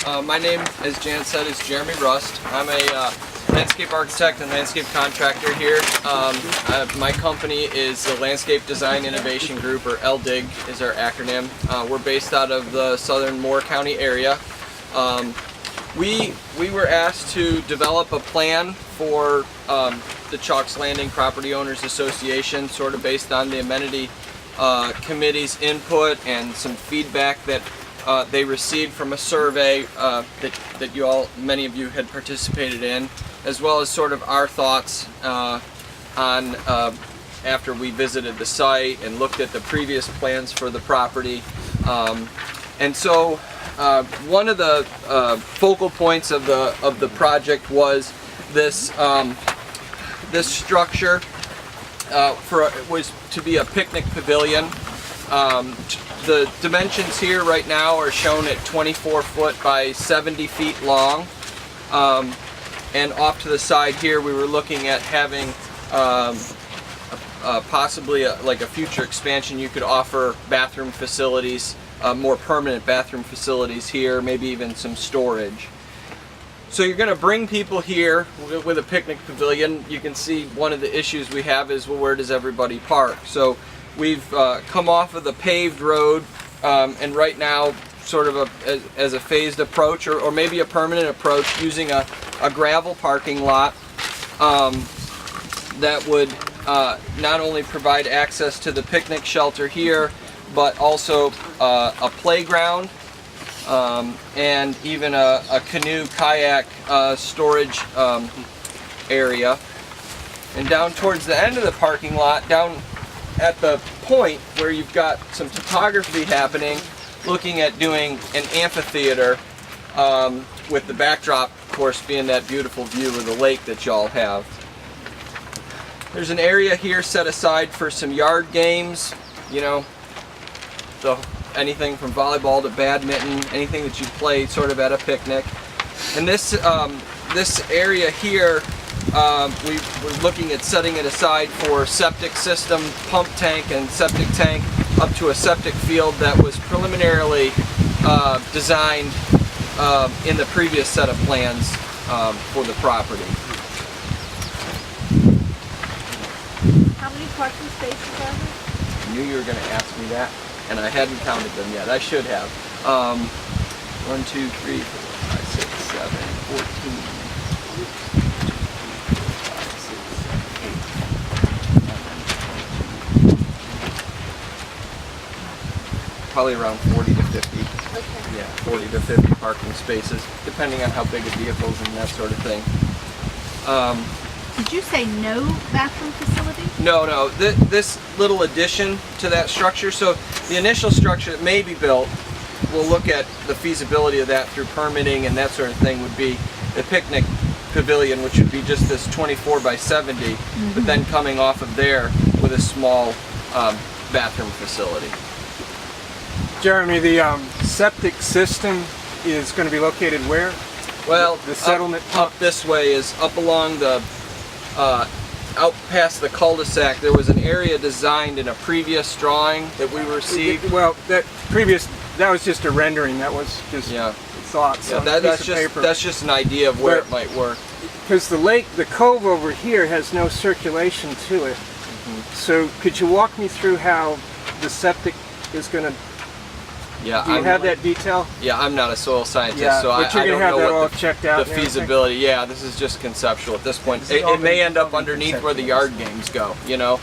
My name, as Jan said, is Jeremy Rust. I'm a landscape architect and landscape contractor here. My company is the Landscape Design Innovation Group, or LDIG is our acronym. We're based out of the southern Moore County area. We were asked to develop a plan for the Chalks Landing Property Owners Association, sort of based on the amenity committee's input and some feedback that they received from a survey that many of you had participated in, as well as sort of our thoughts on after we visited the site and looked at the previous plans for the property. And so one of the focal points of the project was this this structure was to be a picnic pavilion. The dimensions here right now are shown at 24 foot by 70 feet long. And off to the side here we were looking at having possibly like a future expansion. You could offer bathroom facilities, more permanent bathroom facilities here, maybe even some storage. So you're going to bring people here with a picnic pavilion. You can see one of the issues we have is, well, where does everybody park? So we've come off of the paved road, and right now sort of as a phased approach, or maybe a permanent approach, using a gravel parking lot that would not only provide access to the picnic shelter here, but also a playground, and even a canoe kayak storage area. And down towards the end of the parking lot, down at the point where you've got some topography happening, looking at doing an amphitheater, with the backdrop, of course, being that beautiful view of the lake that y'all have. There's an area here set aside for some yard games, you know, anything from volleyball to badminton, anything that you play sort of at a picnic. And this area here, we were looking at setting it aside for septic system, pump tank, and septic tank, up to a septic field that was preliminarily designed in the previous set of plans for the property. How many parking spaces are there? I knew you were going to ask me that, and I hadn't counted them yet. I should have. 1, 2, 3, 4, 5, 6, 7, 14. Probably around 40 to 50. Okay. Yeah, 40 to 50 parking spaces, depending on how big a vehicles and that sort of thing. Did you say no bathroom facility? No. This little addition to that structure, so the initial structure that may be built, we'll look at the feasibility of that through permitting and that sort of thing, would be the picnic pavilion, which would be just this 24 by 70, but then coming off of there with a small bathroom facility. Jeremy, the septic system is going to be located where? Well, the settlement up this way is up along the out past the cul-de-sac. There was an area designed in a previous drawing that we received. Well, that was just a rendering. That was just thoughts. Yeah, that's just an idea of where it might work. Because the lake, the cove over here, has no circulation to it. So could you walk me through how the septic is going to? Yeah, do you have that detail? Yeah, I'm not a soil scientist, so but I don't know what checked out the feasibility. Yeah, this is just conceptual at this point. It may end up underneath where the yard games go. You know,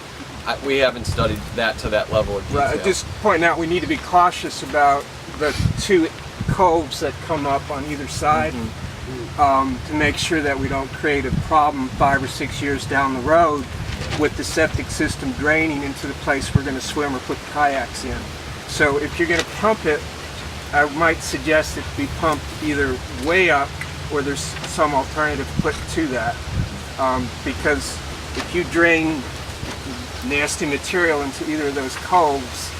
we haven't studied that to that level of detail. Right. Just pointing out, we need to be cautious about the two coves that come up on either side, to make sure that we don't create a problem 5 or 6 years down the road with the septic system draining into the place we're going to swim or put kayaks in. So if you're going to pump it, I might suggest it be pumped either way up, or there's some alternative put to that. Because if you drain nasty material into either of those coves,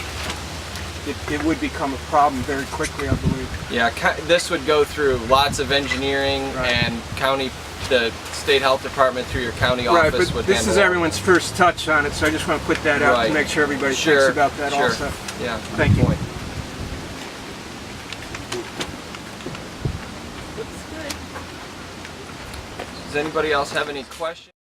it would become a problem very quickly, I believe. Yeah, this would go through lots of engineering and county, the state health department through your county office would handle. But this is everyone's first touch on it, so I just want to put that out to make sure everybody thinks about that also. Yeah, Thank you. Does anybody else have any questions?